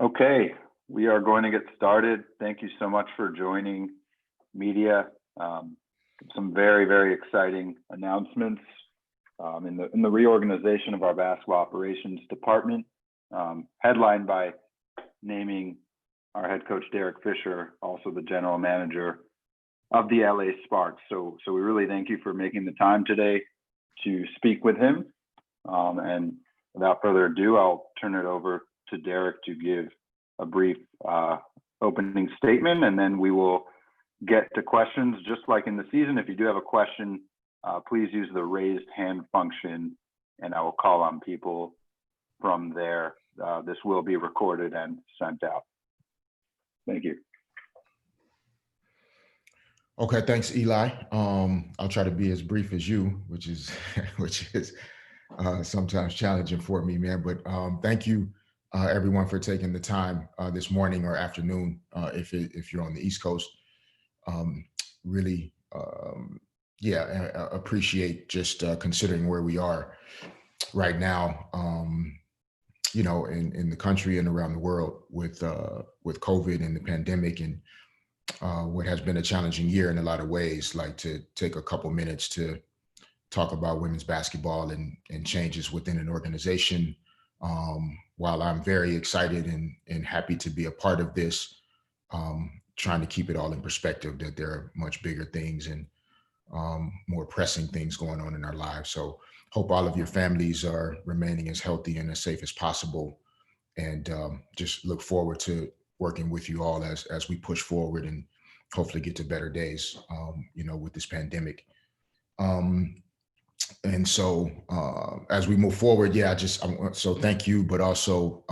Okay, we are going to get started. Thank you so much for joining media. Some very, very exciting announcements in the reorganization of our basketball operations department, headlined by naming our head coach Derek Fisher, also the general manager of the LA Sparks. So we really thank you for making the time today to speak with him. And without further ado, I'll turn it over to Derek to give a brief opening statement, and then we will get to questions. Just like in the season, if you do have a question, please use the raised hand function, and I will call on people from there. This will be recorded and sent out. Thank you. Okay, thanks, Eli. I'll try to be as brief as you, which is sometimes challenging for me, man. But thank you, everyone, for taking the time this morning or afternoon, if you're on the East Coast. Really, appreciate just considering where we are right now. In the country and around the world with COVID and the pandemic, and what has been a challenging year in a lot of ways. Like to take a couple minutes to talk about women's basketball and changes within an organization. While I'm very excited and happy to be a part of this, trying to keep it all in perspective that there are much bigger things and more pressing things going on in our lives. So hope all of your families are remaining as healthy and as safe as possible. And just look forward to working with you all as we push forward and hopefully get to better days, with this pandemic. And so as we move forward, so thank you, but also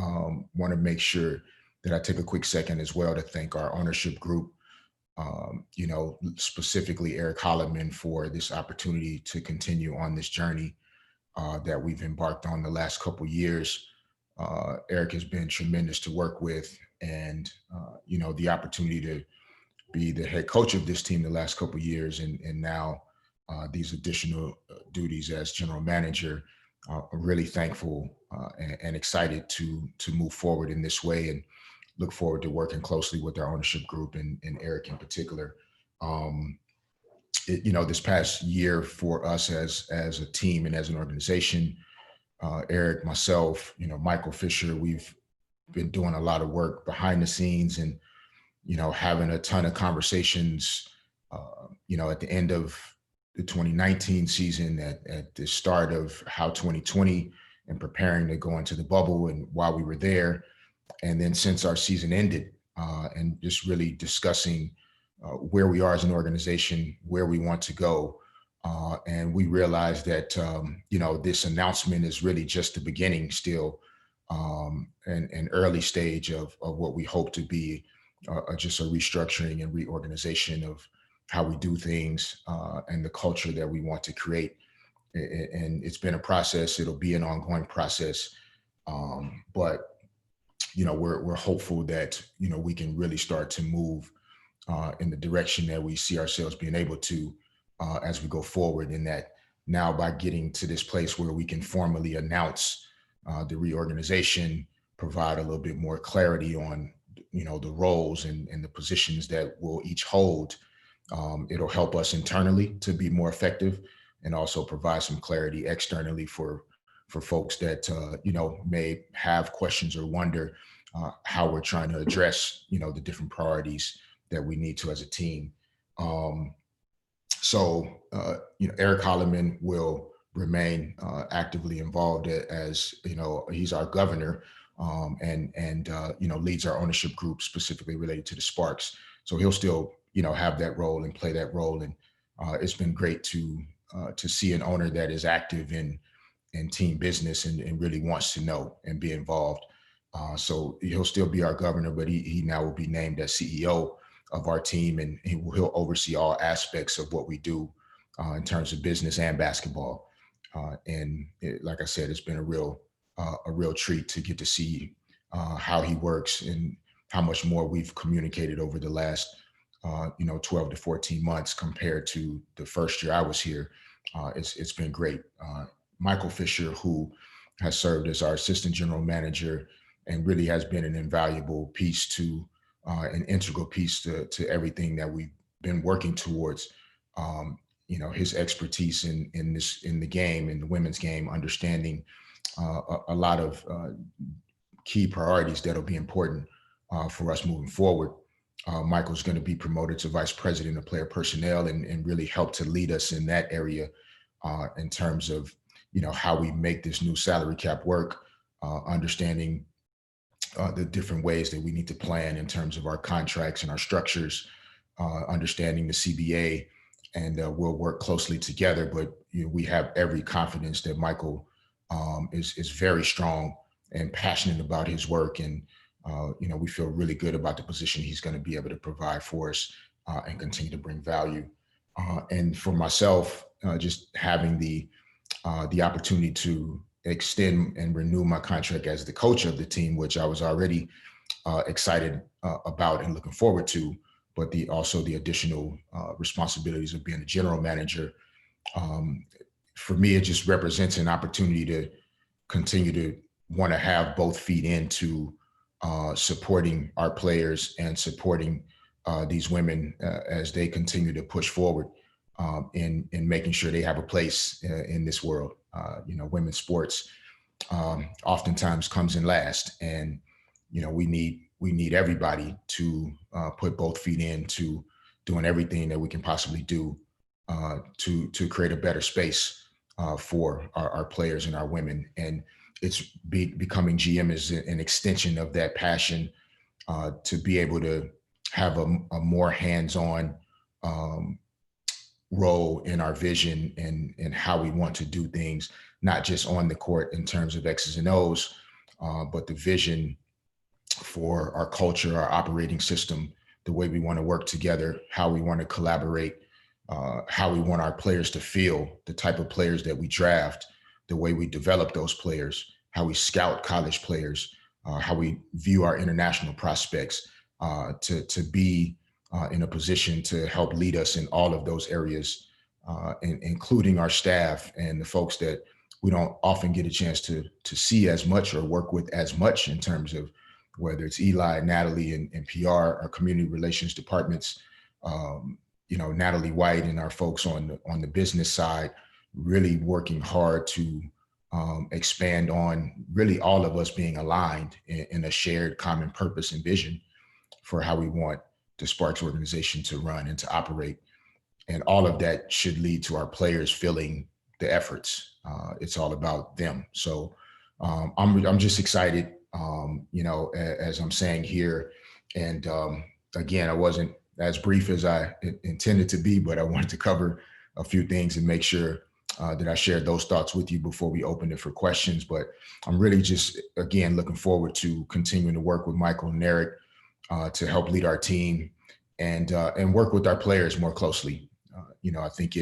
want to make sure that I take a quick second as well to thank our ownership group, specifically Eric Holloman, for this opportunity to continue on this journey that we've embarked on the last couple of years. Eric has been tremendous to work with, and the opportunity to be the head coach of this team the last couple of years, and now these additional duties as general manager. I'm really thankful and excited to move forward in this way, and look forward to working closely with our ownership group and Eric in particular. This past year for us as a team and as an organization, Eric, myself, Michael Fisher, we've been doing a lot of work behind the scenes and, having a ton of conversations, at the end of the 2019 season, at the start of how 2020, and preparing to go into the bubble and while we were there. And then since our season ended, and just really discussing where we are as an organization, where we want to go. And we realized that, this announcement is really just the beginning still, an early stage of what we hope to be just a restructuring and reorganization of how we do things and the culture that we want to create. And it's been a process. It'll be an ongoing process. But we're hopeful that, we can really start to move in the direction that we see ourselves being able to as we go forward. In that now, by getting to this place where we can formally announce the reorganization, provide a little bit more clarity on, the roles and the positions that we'll each hold, it'll help us internally to be more effective, and also provide some clarity externally for folks that, may have questions or wonder how we're trying to address, the different priorities that we need to as a team. Eric Holloman will remain actively involved as, he's our governor, and leads our ownership group specifically related to the Sparks. So he'll still, have that role and play that role. And it's been great to see an owner that is active in team business and really wants to know and be involved. So he'll still be our governor, but he now will be named as CEO of our team, and he'll oversee all aspects of what we do in terms of business and basketball. Like I said, it's been a real treat to get to see how he works and how much more we've communicated over the last 12 to 14 months compared to the first year I was here. It's been great. Michael Fisher, who has served as our assistant general manager and really has been an invaluable piece to an integral piece to everything that we've been working towards. His expertise in the game, in the women's game, understanding a lot of key priorities that'll be important for us moving forward. Michael's going to be promoted to vice president of player personnel and really help to lead us in that area in terms of how we make this new salary cap work, understanding the different ways that we need to plan in terms of our contracts and our structures, understanding the CBA, and we'll work closely together. But we have every confidence that Michael is very strong and passionate about his work, and we feel really good about the position he's going to be able to provide for us and continue to bring value. And for myself, just having the opportunity to extend and renew my contract as the coach of the team, which I was already excited about and looking forward to, but also the additional responsibilities of being the general manager. For me, it just represents an opportunity to continue to want to have both feet into supporting our players and supporting these women as they continue to push forward in making sure they have a place in this world. Women's sports oftentimes comes in last, and we need everybody to put both feet into doing everything that we can possibly do to create a better space for our players and our women. And it's becoming GM is an extension of that passion to be able to have a more hands-on role in our vision and how we want to do things, not just on the court in terms of X's and O's, but the vision for our culture, our operating system, the way we want to work together, how we want to collaborate, how we want our players to feel, the type of players that we draft, the way we develop those players, how we scout college players, how we view our international prospects, to be in a position to help lead us in all of those areas, including our staff and the folks that we don't often get a chance to see as much or work with as much, in terms of whether it's Eli, Natalie, and PR, our community relations departments, Natalie White and our folks on the business side, really working hard to expand on really all of us being aligned in a shared common purpose and vision for how we want the Sparks organization to run and to operate. And all of that should lead to our players feeling the efforts. It's all about them. So I'm just excited, as I'm saying here. And again, I wasn't as brief as I intended to be, but I wanted to cover a few things and make sure that I shared those thoughts with you before we open it for questions. But I'm really just, again, looking forward to continuing to work with Michael and Eric to help lead our team and work with our players more closely. I think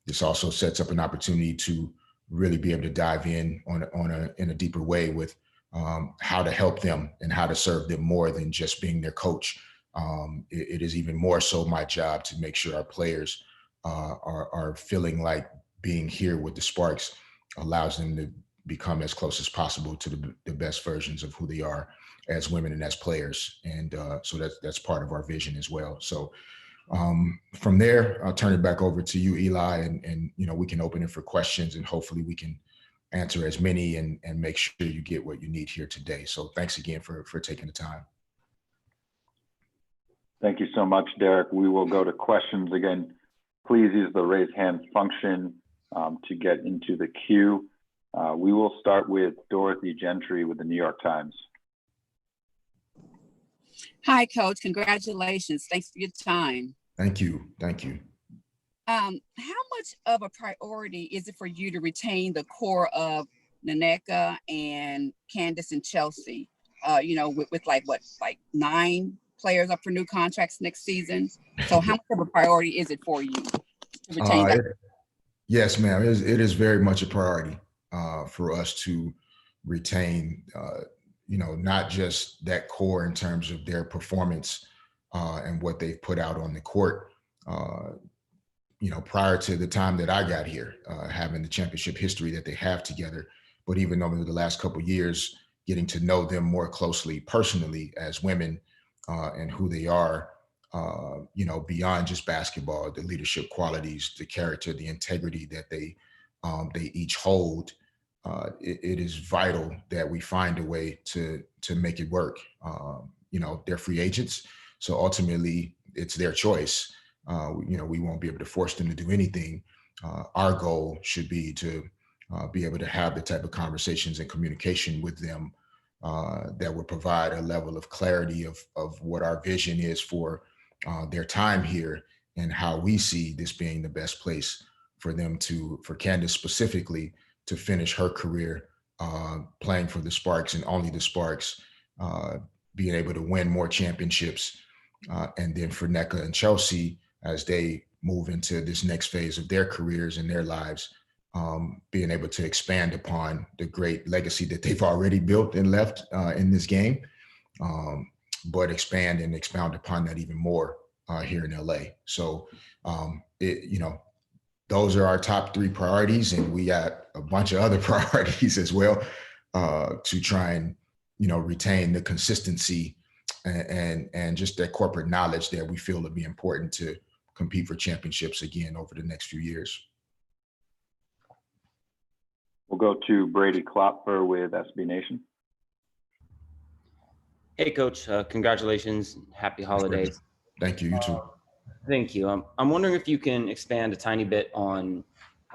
this also sets up an opportunity to really be able to dive in in a deeper way with how to help them and how to serve them more than just being their coach. It is even more so my job to make sure our players are feeling like being here with the Sparks allows them to become as close as possible to the best versions of who they are as women and as players. And so that's part of our vision as well. So from there, I'll turn it back over to you, Eli, and we can open it for questions, and hopefully we can answer as many and make sure you get what you need here today. So thanks again for taking the time. Thank you so much, Derek. We will go to questions again. Please use the raise hand function to get into the queue. We will start with Dorothy Gentry with the New York Times. Hi, Coach. Congratulations. Thanks for your time. Thank you. Thank you. How much of a priority is it for you to retain the core of Nneka and Candace and Chelsea? With like 9 players up for new contracts next season. So how much of a priority is it for you to retain that? Yes, ma'am. It is very much a priority for us to retain, not just that core in terms of their performance and what they've put out on the court, prior to the time that I got here, having the championship history that they have together. But even over the last couple of years, getting to know them more closely personally as women and who they are, beyond just basketball, the leadership qualities, the character, the integrity that they each hold. It is vital that we find a way to make it work. They're free agents, so ultimately it's their choice. We won't be able to force them to do anything. Our goal should be to be able to have the type of conversations and communication with them that would provide a level of clarity of what our vision is for their time here and how we see this being the best place for Candace specifically, to finish her career playing for the Sparks and only the Sparks, being able to win more championships. And then for Nneka and Chelsea, as they move into this next phase of their careers and their lives, being able to expand upon the great legacy that they've already built and left in this game, but expand and expound upon that even more here in LA. So, those are our top 3 priorities, and we got a bunch of other priorities as well to try and, retain the consistency and just that corporate knowledge that we feel would be important to compete for championships again over the next few years. We'll go to Brady Klopfer with SB Nation. Hey, Coach. Congratulations. Happy holidays. Thank you. You too. Thank you. I'm wondering if you can expand a tiny bit on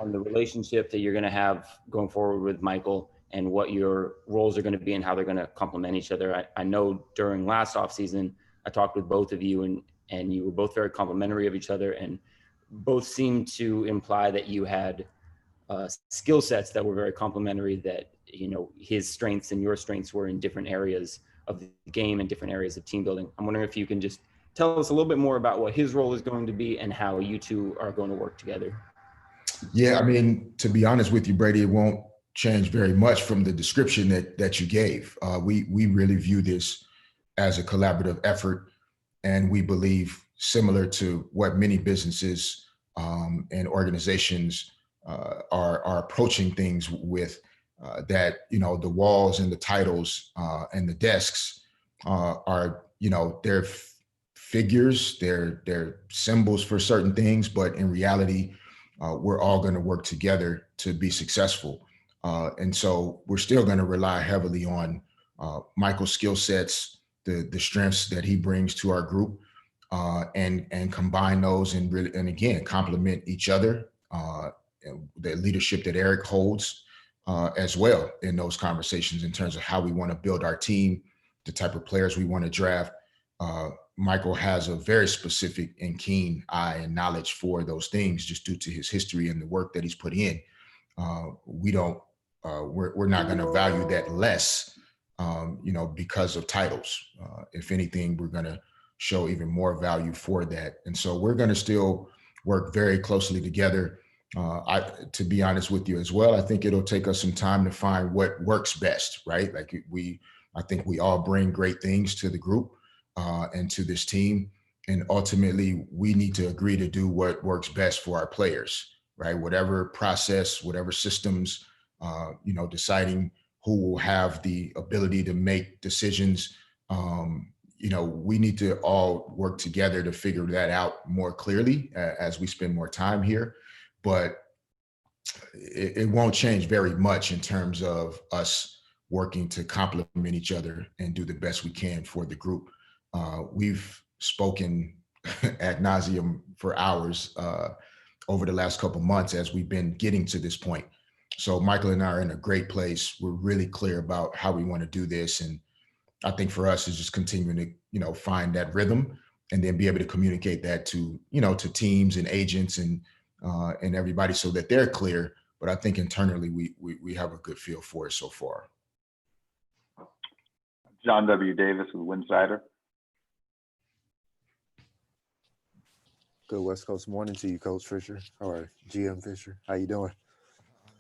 the relationship that you're going to have going forward with Michael and what your roles are going to be and how they're going to complement each other. I know during last offseason, I talked with both of you and you were both very complimentary of each other, and both seemed to imply that you had skill sets that were very complementary, that, his strengths and your strengths were in different areas of the game and different areas of team building. I'm wondering if you can just tell us a little bit more about what his role is going to be and how you two are going to work together. Yeah, I mean, to be honest with you, Brady, it won't change very much from the description that you gave. We really view this as a collaborative effort, and we believe, similar to what many businesses and organizations are approaching things with, that the walls and the titles and the desks are they're figures, they're symbols for certain things, but in reality, we're all going to work together to be successful. And so we're still going to rely heavily on Michael's skill sets, the strengths that he brings to our group, and combine those and again complement each other. The leadership that Eric holds as well in those conversations in terms of how we want to build our team, the type of players we want to draft. Michael has a very specific and keen eye and knowledge for those things, just due to his history and the work that he's put in. We're not going to value that less, because of titles. If anything, we're going to show even more value for that. And so we're going to still work very closely together. To be honest with you as well, I think it'll take us some time to find what works best, right? Like I think we all bring great things to the group and to this team. And ultimately, we need to agree to do what works best for our players, right? Whatever process, whatever systems, deciding who will have the ability to make decisions. We need to all work together to figure that out more clearly as we spend more time here. But it won't change very much in terms of us working to complement each other and do the best we can for the group. We've spoken ad nauseum for hours over the last couple of months as we've been getting to this point. So Michael and I are in a great place. We're really clear about how we want to do this. And I think for us is just continuing to, find that rhythm and then be able to communicate that to, to teams and agents and everybody so that they're clear. But I think internally we have a good feel for it so far. John W. Davis with Winsider. Good West Coast morning to you, Coach Fisher, or GM Fisher. How you doing?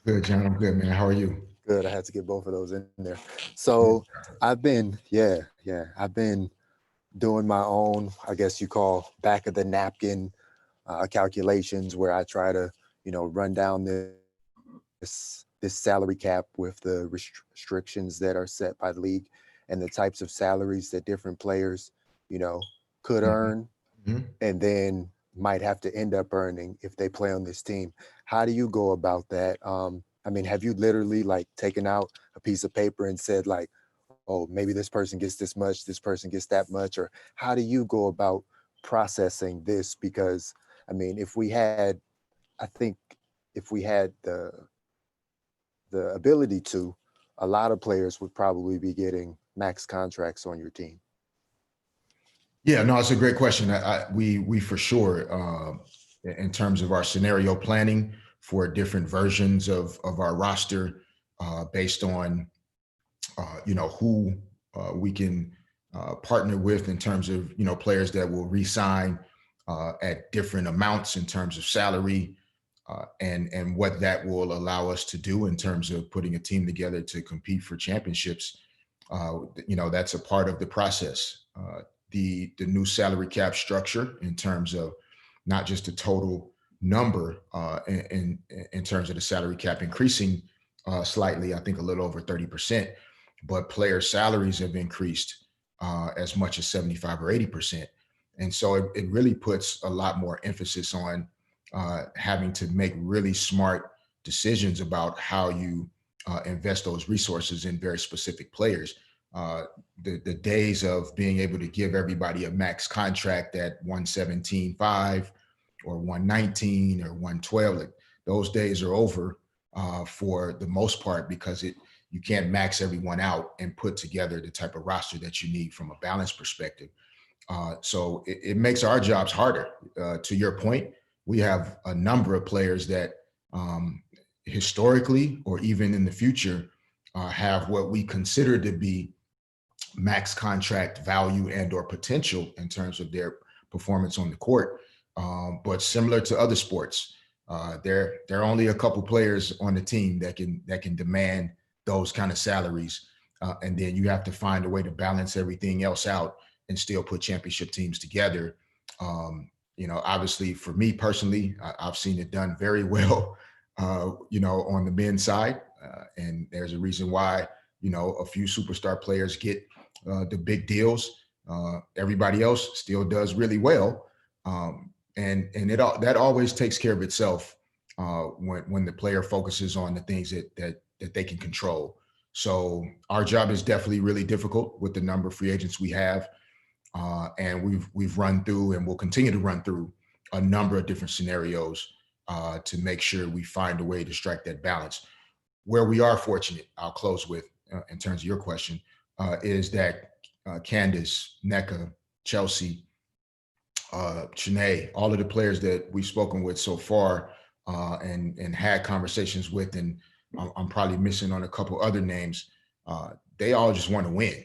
Good, John. I'm good, man. How are you? Good. I had to get both of those in there. So I've been doing my own, I guess you call back of the napkin calculations where I try to, run down this this salary cap with the restrictions that are set by the league and the types of salaries that different players, you know, could earn and then might have to end up earning if they play on this team. How do you go about that? I mean, have you literally like taken out a piece of paper and said like, oh, maybe this person gets this much, this person gets that much, or how do you go about processing this? Because I mean, I think if we had the ability to, a lot of players would probably be getting max contracts on your team. Yeah, no, it's a great question. We for sure, in terms of our scenario planning for different versions of our roster, based on who we can partner with in terms of players that will re-sign at different amounts in terms of salary, and what that will allow us to do in terms of putting a team together to compete for championships. That's a part of the process. The new salary cap structure in terms of not just the total number in terms of the salary cap increasing slightly, I think a little over 30%, but player salaries have increased as much as 75 or 80%. And so it really puts a lot more emphasis on having to make really smart decisions about how you invest those resources in very specific players. The days of being able to give everybody a max contract at 117.5 or 119 or 112, like, those days are over for the most part, because you can't max everyone out and put together the type of roster that you need from a balance perspective. So it makes our jobs harder. To your point, we have a number of players that historically or even in the future have what we consider to be max contract value and or potential in terms of their performance on the court. But similar to other sports, there are only a couple players on the team that can demand those kind of salaries. And then you have to find a way to balance everything else out and still put championship teams together. Obviously for me personally, I've seen it done very well, on the men's side. And there's a reason why, a few superstar players get the big deals. Everybody else still does really well. And that always takes care of itself when the player focuses on the things that they can control. So our job is definitely really difficult with the number of free agents we have. And we've run through and will continue to run through a number of different scenarios to make sure we find a way to strike that balance. Where we are fortunate, I'll close with, in terms of your question, is that Candace, Nneka, Chelsea, Chiney, all of the players that we've spoken with so far and had conversations with, and I'm probably missing on a couple other names, they all just want to win.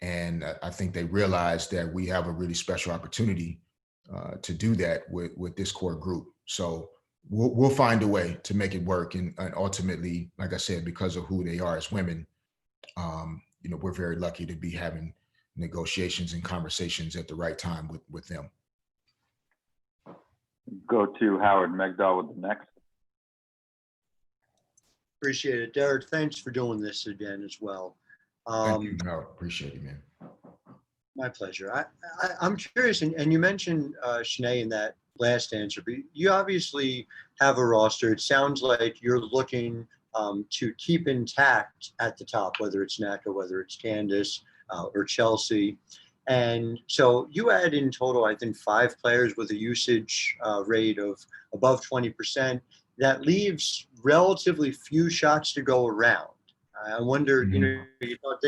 And I think they realize that we have a really special opportunity to do that with this core group. So we'll find a way to make it work. And ultimately, like I said, because of who they are as women, we're very lucky to be having negotiations and conversations at the right time with them. Go to Howard Megdal with the next. Appreciate it. Derek, thanks for doing this again as well. Thank you, Howard. Appreciate it, man. My pleasure. I'm curious, and you mentioned Chiney in that last answer, but you obviously have a roster. It sounds like you're looking to keep intact at the top, whether it's Nneka, whether it's Candace or Chelsea. And so you had in total, I think, 5 players with a usage rate of above 20%. That leaves relatively few shots to go around. I wonder, you thought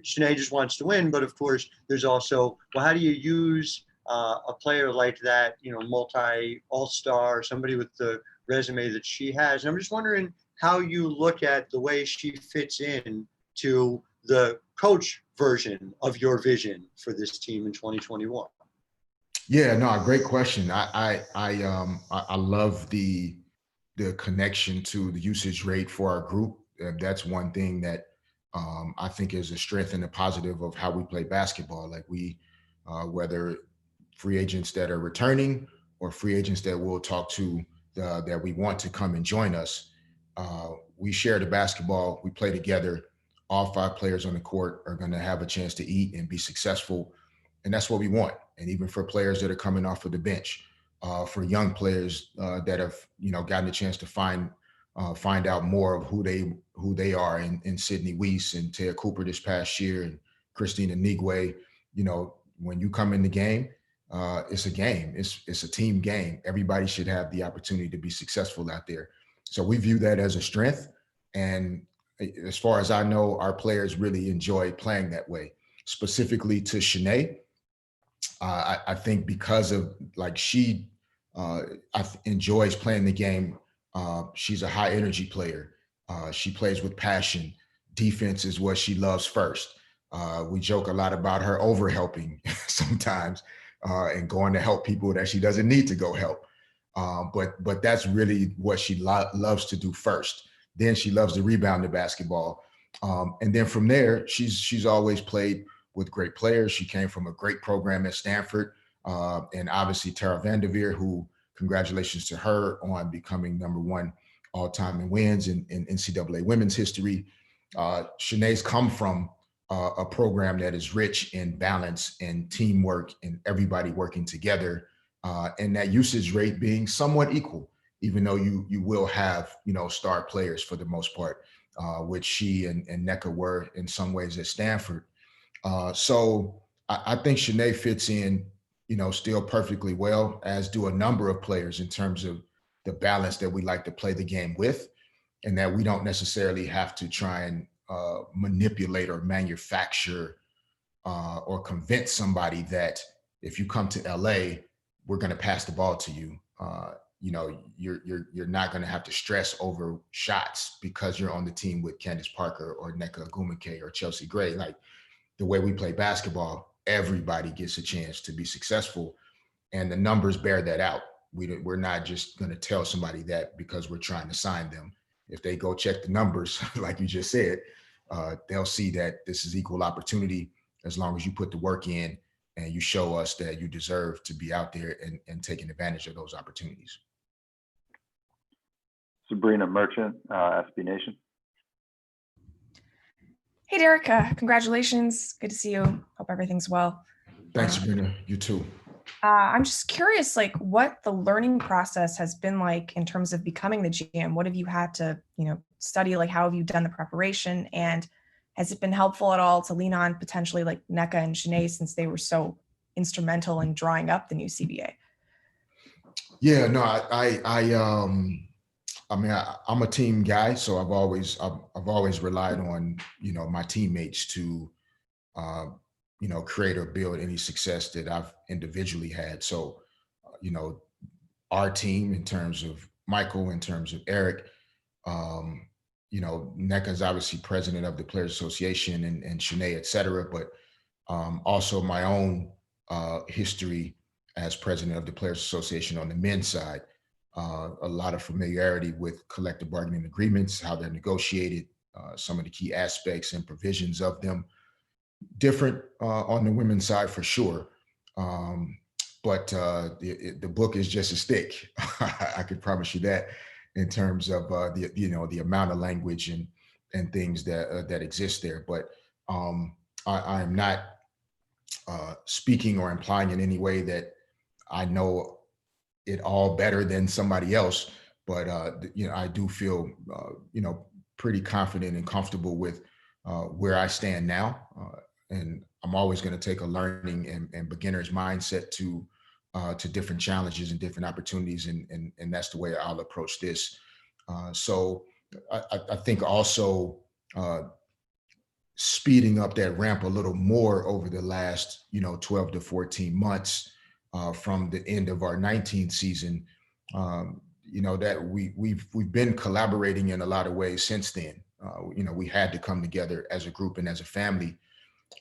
Chiney just wants to win, but of course, there's also, well, how do you use a player like that, multi all-star, somebody with the resume that she has? And I'm just wondering how you look at the way she fits in to the coach version of your vision for this team in 2021. Yeah, no, great question. I love the connection to the usage rate for our group. That's one thing that I think is a strength and a positive of how we play basketball. Like whether free agents that are returning or free agents that we'll talk to that we want to come and join us, We share the basketball. We play together. All 5 players on the court are going to have a chance to eat and be successful. And that's what we want. And even for players that are coming off of the bench, for young players that have, gotten a chance to find out more of who they are in Sydney Weiss and Ted Cooper this past year and Christina Nigwe. When you come in the game, it's a game. It's a team game. Everybody should have the opportunity to be successful out there. So we view that as a strength. And as far as I know, our players really enjoy playing that way. Specifically to Chiney, I think because of she enjoys playing the game. She's a high energy player. She plays with passion. Defense is what she loves first. We joke a lot about her over helping sometimes and going to help people that she doesn't need to go help. But that's really what she loves to do first. Then she loves to rebound the basketball. And then from there, she's always played with great players. She came from a great program at Stanford. And obviously Tara Vanderveer, who congratulations to her on becoming #1 all-time in wins in NCAA women's history. Chiney's come from a program that is rich in balance and teamwork and everybody working together, and that usage rate being somewhat equal, even though you will have, star players for the most part, which she and Nneka were in some ways at Stanford. So I think Chiney fits in, still perfectly well, as do a number of players in terms of the balance that we like to play the game with, and that we don't necessarily have to try and manipulate or manufacture or convince somebody that if you come to LA, we're going to pass the ball to you. You're not going to have to stress over shots because you're on the team with Candace Parker or Nneka Ogwumike or Chelsea Gray. Like, the way we play basketball, everybody gets a chance to be successful, and the numbers bear that out. We're not just going to tell somebody that because we're trying to sign them. If they go check the numbers, like you just said, they'll see that this is equal opportunity as long as you put the work in and you show us that you deserve to be out there and taking advantage of those opportunities. Sabrina Merchant, SB Nation. Hey, Derek, congratulations. Good to see you. Hope everything's well. Thanks, Sabrina. You too. I'm just curious, what the learning process has been like in terms of becoming the GM. What have you had to, study? How have you done the preparation? And has it been helpful at all to lean on potentially Nneka and Chiney, since they were so instrumental in drawing up the new CBA? Yeah, no, I'm a team guy, so I've always relied on, my teammates to, create or build any success that I've individually had. So, our team, in terms of Michael, in terms of Eric, Nneka is obviously president of the Players Association and Chiney, et cetera, but also my own history as president of the Players Association on the men's side. A lot of familiarity with collective bargaining agreements, how they're negotiated, some of the key aspects and provisions of them. Different on the women's side for sure, but the book is just as thick. I could promise you that, in terms of the amount of language and things that exist there. But I am not speaking or implying in any way that I know it all better than somebody else, but I do feel pretty confident and comfortable with where I stand now, and I'm always going to take a learning and beginner's mindset to different challenges and different opportunities, and that's the way I'll approach this. So I think also speeding up that ramp a little more over the last 12 to 14 months. From the end of our 19th season, that we've been collaborating in a lot of ways since then. We had to come together as a group and as a family,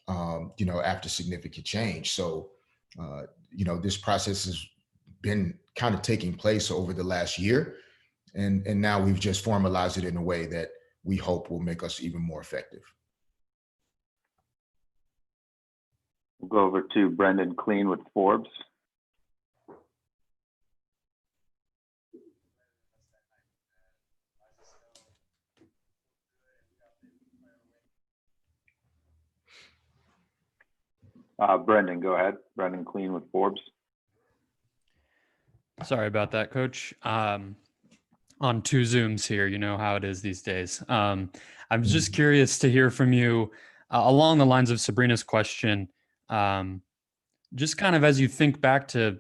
after significant change. So, this process has been kind of taking place over the last year, and now we've just formalized it in a way that we hope will make us even more effective. We'll go over to Brendan Clean with Forbes. Brendan, go ahead. Brendan Clean with Forbes. Sorry about that, Coach. On two Zooms here, you know how it is these days. I'm just curious to hear from you along the lines of Sabrina's question. Just kind of as you think back to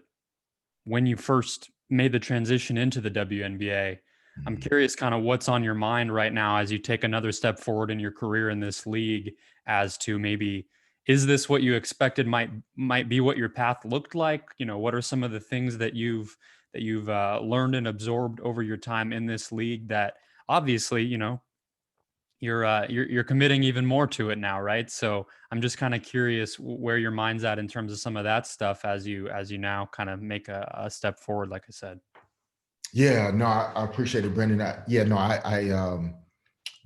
when you first made the transition into the WNBA, I'm curious kind of what's on your mind right now as you take another step forward in your career in this league, as to maybe, is this what you expected might be what your path looked like? You know, what are some of the things that you've learned and absorbed over your time in this league that obviously, you know, you're committing even more to it now, right? So I'm just kind of curious where your mind's at in terms of some of that stuff as you now kind of make a step forward, like I said. Yeah, no, I appreciate it, Brendan. I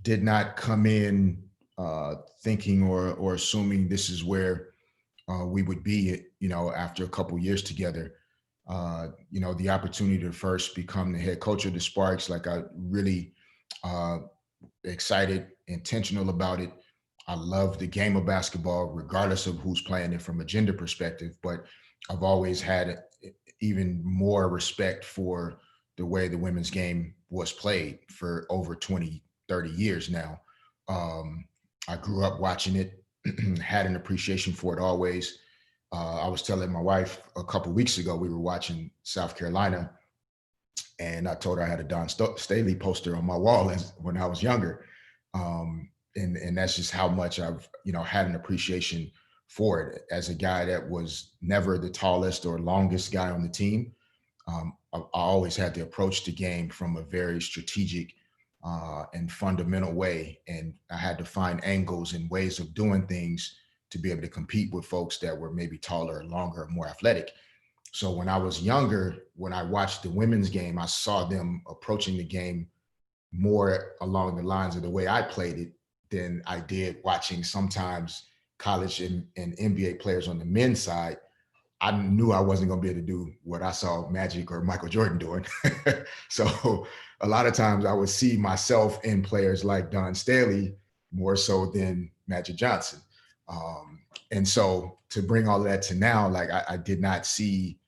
did not come in thinking or assuming this is where we would be, you know, after a couple years together. You know, the opportunity to first become the head coach of the Sparks, like I really excited, intentional about it. I love the game of basketball, regardless of who's playing it from a gender perspective, but I've always had even more respect for the way the women's game was played for over 20, 30 years now. I grew up watching it, had an appreciation for it always. I was telling my wife a couple weeks ago, we were watching South Carolina, and I told her I had a Don Staley poster on my wall when I was younger. And that's just how much I've, you know, had an appreciation for it. As a guy that was never the tallest or longest guy on the team, I always had to approach the game from a very strategic and fundamental way. And I had to find angles and ways of doing things to be able to compete with folks that were maybe taller, longer, more athletic. So when I was younger, when I watched the women's game, I saw them approaching the game more along the lines of the way I played it than I did watching sometimes college and NBA players on the men's side. I knew I wasn't going to be able to do what I saw Magic or Michael Jordan doing. So a lot of times I would see myself in players like Don Staley more so than Magic Johnson. And so to bring all of that to now, like I did not see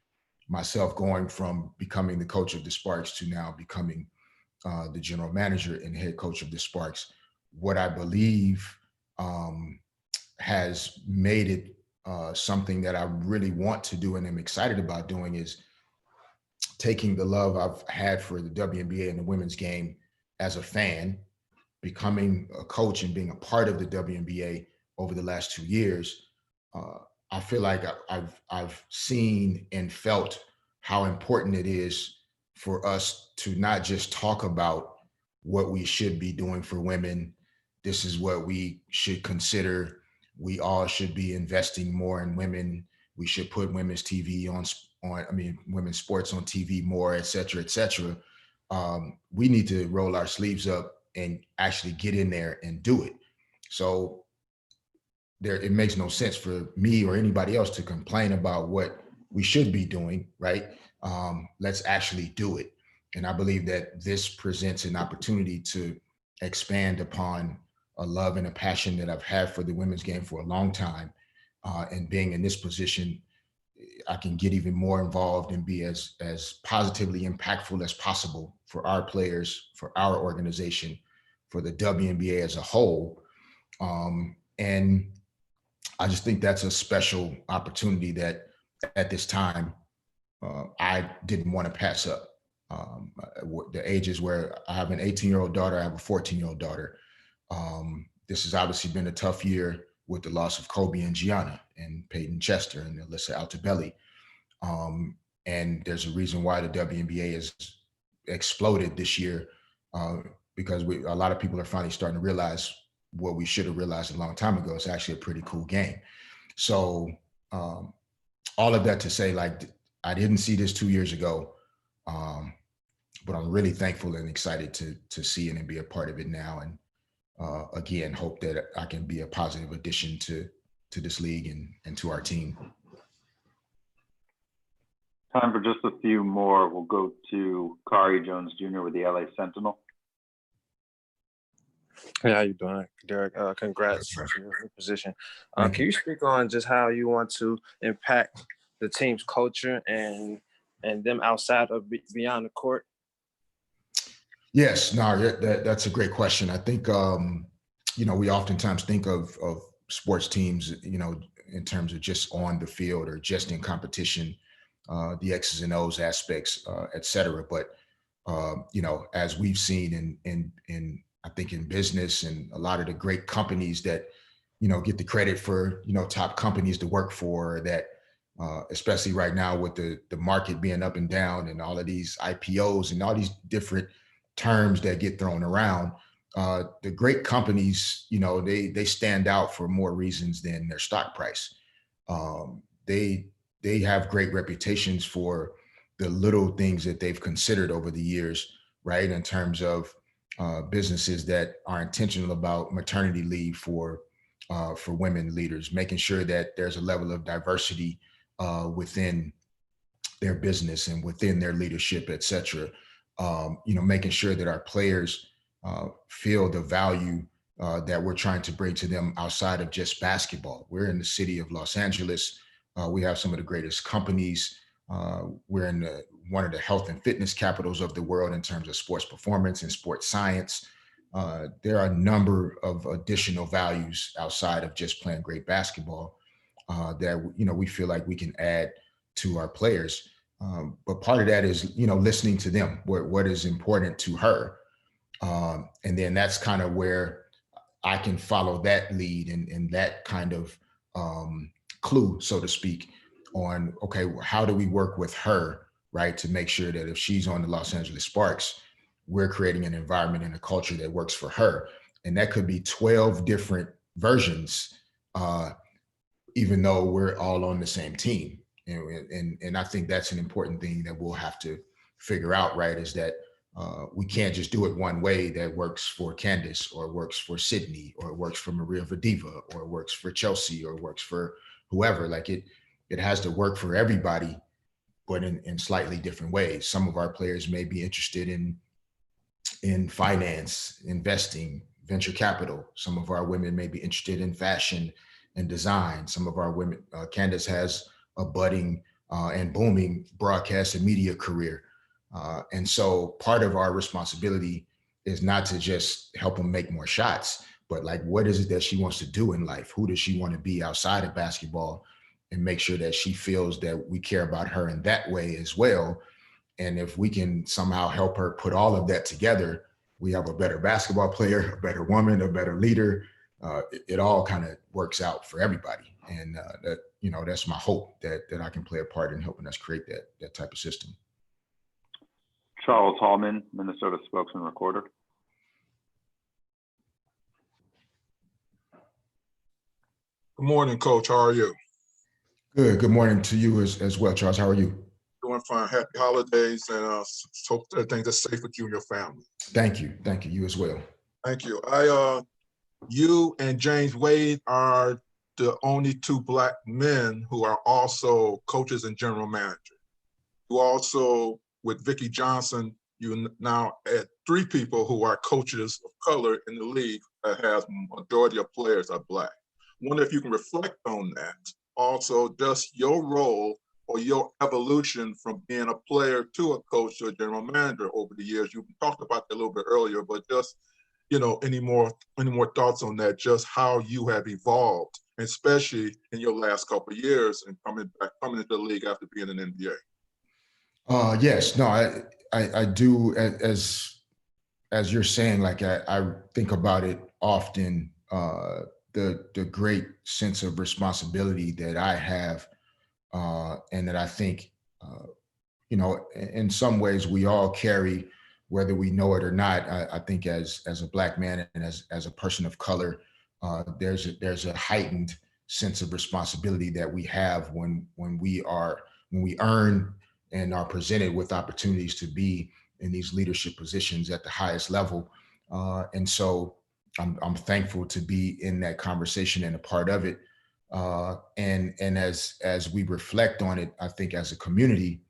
myself going from becoming the coach of the Sparks to now becoming the general manager and head coach of the Sparks. What I believe has made it something that I really want to do and am excited about doing is taking the love I've had for the WNBA and the women's game as a fan, becoming a coach and being a part of the WNBA over the last 2 years. I feel like I've seen and felt how important it is for us to not just talk about what we should be doing for women. This is what we should consider. We all should be investing more in women. We should put women's TV women's sports on TV more, et cetera, et cetera. We need to roll our sleeves up and actually get in there and do it. So it makes no sense for me or anybody else to complain about what we should be doing, right? Let's actually do it. And I believe that this presents an opportunity to expand upon a love and a passion that I've had for the women's game for a long time. And being in this position, I can get even more involved and be as positively impactful as possible for our players, for our organization, for the WNBA as a whole. And I just think that's a special opportunity that at this time I didn't want to pass up. The ages where I have an 18-year-old daughter, I have a 14-year-old daughter. This has obviously been a tough year with the loss of Kobe and Gianna and Peyton Chester and Alyssa Altobelli. And there's a reason why the WNBA has exploded this year because a lot of people are finally starting to realize what we should have realized a long time ago. It's actually a pretty cool game. So all of that to say, like, I didn't see this 2 years ago, but I'm really thankful and excited to see it and be a part of it now. And again, hope that I can be a positive addition to this league and to our team. Time for just a few more. We'll go to Kari Jones Jr. with the LA Sentinel. Hey, how you doing, Derek? Congrats on your new position. Can you speak on just how you want to impact the team's culture and them outside of beyond the court? Yes, no, that's a great question. I think we oftentimes think of sports teams, in terms of just on the field or just in competition, the X's and O's aspects, et cetera. But as we've seen in I think in business and a lot of the great companies that get the credit for top companies to work for, that especially right now with the market being up and down and all of these IPOs and all these different terms that get thrown around, the great companies, they stand out for more reasons than their stock price. They have great reputations for the little things that they've considered over the years, right? In terms of businesses that are intentional about maternity leave for women leaders, making sure that there's a level of diversity within their business and within their leadership, et cetera. Making sure that our players feel the value that we're trying to bring to them outside of just basketball. We're in the city of Los Angeles. We have some of the greatest companies. We're in one of the health and fitness capitals of the world in terms of sports performance and sports science. There are a number of additional values outside of just playing great basketball that we feel like we can add to our players. But part of that is listening to them, what is important to her, and then that's kind of where I can follow that lead and that kind of clue, so to speak, on, okay, how do we work with her, right, to make sure that if she's on the Los Angeles Sparks, we're creating an environment and a culture that works for her. And that could be 12 different versions, even though we're all on the same team. And I think that's an important thing that we'll have to figure out, right, is that we can't just do it one way that works for Candace or works for Sydney or works for Maria Vadiva or works for Chelsea or works for whoever. Like it has to work for everybody, but in slightly different ways. Some of our players may be interested in finance, investing, venture capital. Some of our women may be interested in fashion and design. Some of our women, Candace has a budding and booming broadcast and media career. And so part of our responsibility is not to just help them make more shots, but like, what is it that she wants to do in life? Who does she want to be outside of basketball? And make sure that she feels that we care about her in that way as well. And if we can somehow help her put all of that together, we have a better basketball player, a better woman, a better leader. It all kind of works out for everybody. And that's my hope that I can play a part in helping us create that type of system. Charles Hallman, Minnesota spokesman recorder. Good morning, Coach. How are you? Good morning to you as well, Charles. How are you? Doing fine. Happy holidays, and hope everything is safe with you and your family. Thank you. You as well. Thank you. You and James Wade are the only two Black men who are also coaches and general managers. You also, with Vicki Johnson, you now add 3 people who are coaches of color in the league that has majority of players are Black. I wonder if you can reflect on that. Also, just your role or your evolution from being a player to a coach to a general manager over the years. You talked about that a little bit earlier, but just, any more thoughts on that, just how you have evolved, especially in your last couple of years and coming into the league after being in the NBA? Yes, no, I do, as you're saying, like I think about it often, the great sense of responsibility that I have, and that I think, in some ways we all carry, whether we know it or not. I think as a Black man and as a person of color, there's a heightened sense of responsibility that we have when we earn and are presented with opportunities to be in these leadership positions at the highest level. And so I'm thankful to be in that conversation and a part of it. And as we reflect on it, I think as a community,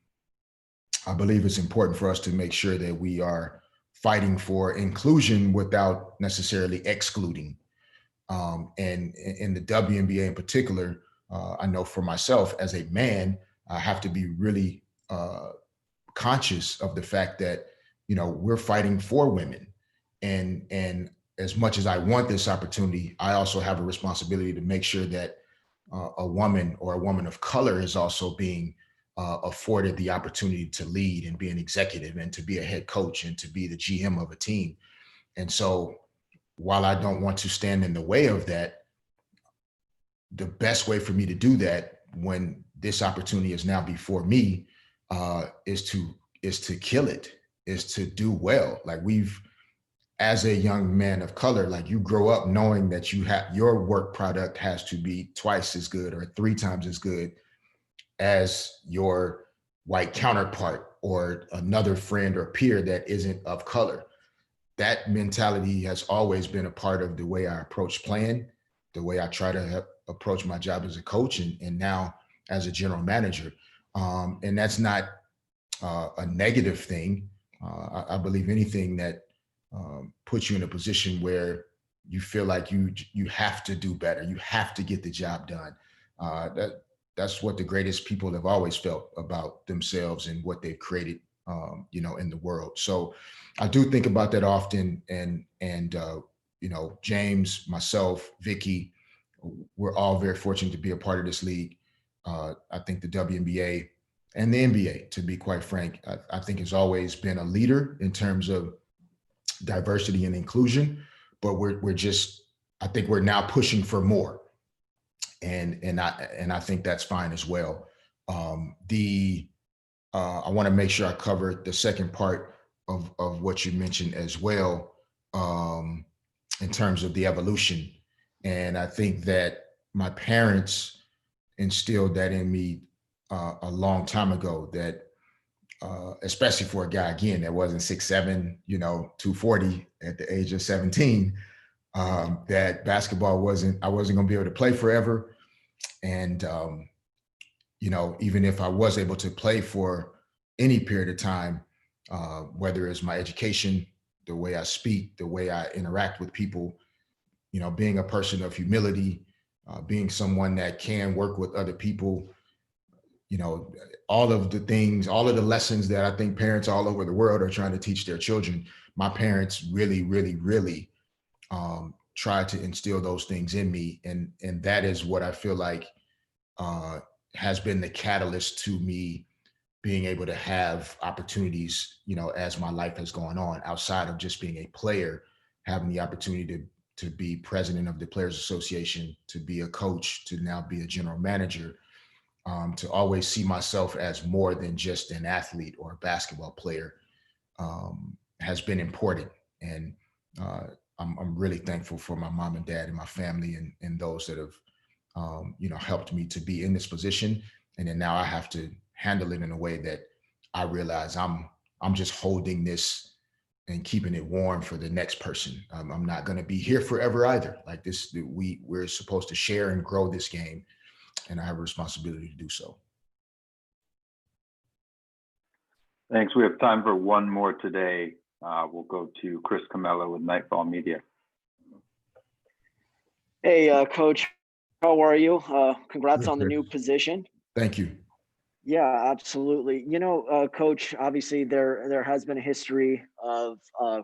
I believe it's important for us to make sure that we are fighting for inclusion without necessarily excluding. And in the WNBA in particular, I know for myself as a man, I have to be really conscious of the fact that, you know, we're fighting for women. And as much as I want this opportunity, I also have a responsibility to make sure that a woman or a woman of color is also being afforded the opportunity to lead and be an executive and to be a head coach and to be the GM of a team. And so while I don't want to stand in the way of that, the best way for me to do that when this opportunity is now before me is to kill it, is to do well. Like as a young man of color, like you grow up knowing that your work product has to be twice as good or 3 times as good as your white counterpart or another friend or peer that isn't of color. That mentality has always been a part of the way I approach playing, the way I try to approach my job as a coach and now as a general manager. And that's not a negative thing. I believe anything that puts you in a position where you feel like you have to do better, you have to get the job done. That's what the greatest people have always felt about themselves and what they've created, you know, in the world. So I do think about that often. And you know, James, myself, Vicky, we're all very fortunate to be a part of this league. I think the WNBA and the NBA, to be quite frank, I think has always been a leader in terms of diversity and inclusion, but I think we're now pushing for more. And I think that's fine as well. I want to make sure I cover the second part of what you mentioned as well, in terms of the evolution. And I think that my parents instilled that in me a long time ago, that especially for a guy, again, that wasn't 6'7", you know, 240 at the age of 17, that basketball I wasn't going to be able to play forever. And, you know, even if I was able to play for any period of time, whether it's my education, the way I speak, the way I interact with people, you know, being a person of humility, being someone that can work with other people, you know, all of the lessons that I think parents all over the world are trying to teach their children, my parents really, really, really tried to instill those things in me. And that is what I feel like has been the catalyst to me being able to have opportunities, you know, as my life has gone on, outside of just being a player, having the opportunity to be president of the Players Association, to be a coach, to now be a general manager, to always see myself as more than just an athlete or a basketball player, has been important. And I'm really thankful for my mom and dad and my family and those that have, you know, helped me to be in this position. And then now I have to handle it in a way that I realize I'm just holding this and keeping it warm for the next person. I'm not going to be here forever either. Like this, we're supposed to share and grow this game, and I have a responsibility to do so. Thanks. We have time for one more today. We'll go to Chris Camella with Nightfall Media. Hey, Coach, how are you? Congrats on the new position. Thank you. Yeah, absolutely. You know, Coach, obviously there has been a history of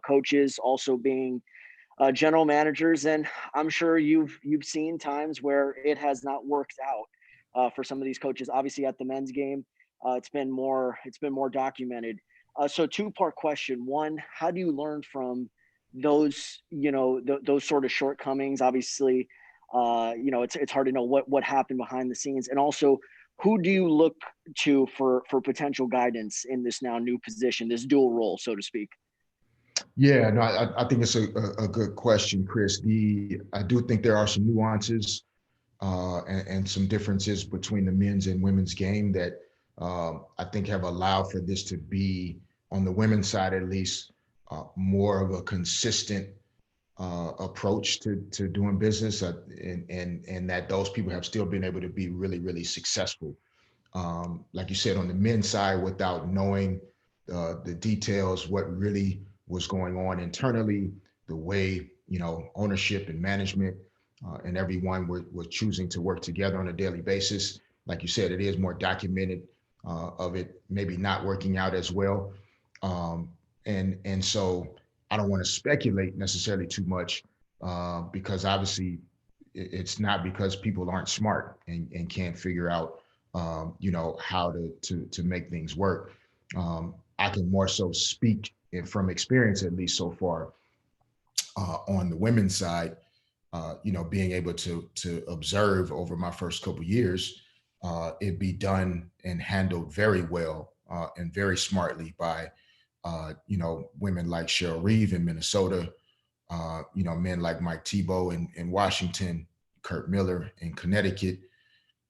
coaches also being general managers, and I'm sure you've seen times where it has not worked out for some of these coaches. Obviously, at the men's game, it's been more documented. So 2-part question. One, how do you learn from those, you know, those sort of shortcomings? Obviously, you know, it's hard to know what happened behind the scenes, and also, who do you look to for potential guidance in this now new position, this dual role, so to speak? Yeah, no, I think it's a good question, Chris. I do think there are some nuances and some differences between the men's and women's game that I think have allowed for this to be, on the women's side at least, more of a consistent approach to doing business, and that those people have still been able to be really, really successful. Like you said, on the men's side, without knowing the details, what really was going on internally, the way, ownership and management and everyone were choosing to work together on a daily basis. Like you said, it is more documented of it maybe not working out as well. And so I don't want to speculate necessarily too much because obviously it's not because people aren't smart and can't figure out, how to make things work. I can more so speak from experience, at least so far, on the women's side. Being able to observe over my first couple of years, it be done and handled very well and very smartly by, women like Cheryl Reeve in Minnesota, men like Mike Tebow in Washington, Kurt Miller in Connecticut.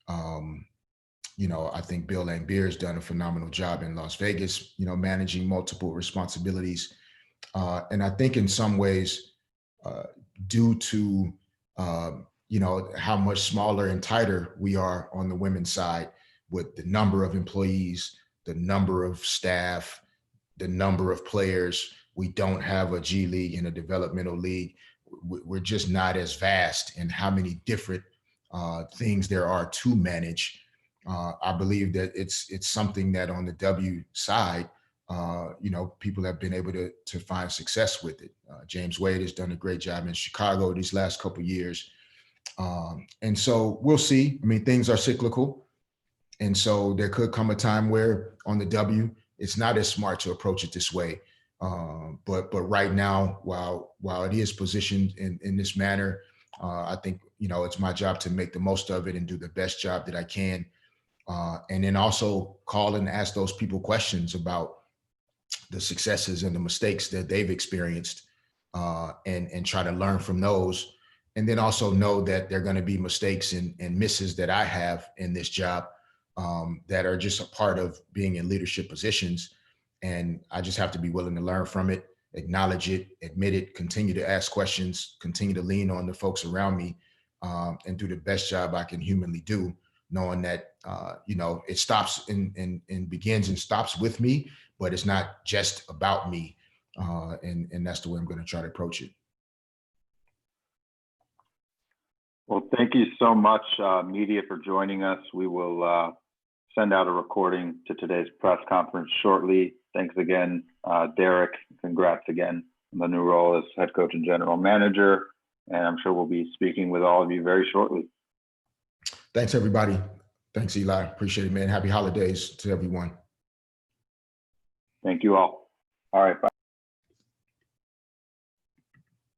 I think Bill Laimbeer has done a phenomenal job in Las Vegas, managing multiple responsibilities. And I think in some ways, due to, how much smaller and tighter we are on the women's side with the number of employees, the number of staff, the number of players. We don't have a G League and a developmental league. We're just not as vast in how many different things there are to manage. I believe that it's something that on the W side, people have been able to find success with it. James Wade has done a great job in Chicago these last couple of years. And so we'll see. I mean, things are cyclical. And so there could come a time where on the W, it's not as smart to approach it this way. But right now, while it is positioned in this manner, I think, it's my job to make the most of it and do the best job that I can. And then also call and ask those people questions about the successes and the mistakes that they've experienced and try to learn from those. And then also know that there are going to be mistakes and misses that I have in this job that are just a part of being in leadership positions. And I just have to be willing to learn from it, acknowledge it, admit it, continue to ask questions, continue to lean on the folks around me and do the best job I can humanly do, knowing that, it stops and begins and stops with me, but it's not just about me. And that's the way I'm going to try to approach it. Well, thank you so much, media, for joining us. We will send out a recording to today's press conference shortly. Thanks again, Derek. Congrats again on the new role as head coach and general manager. And I'm sure we'll be speaking with all of you very shortly. Thanks, everybody. Thanks, Eli. Appreciate it, man. Happy holidays to everyone. Thank you all. All right. Bye.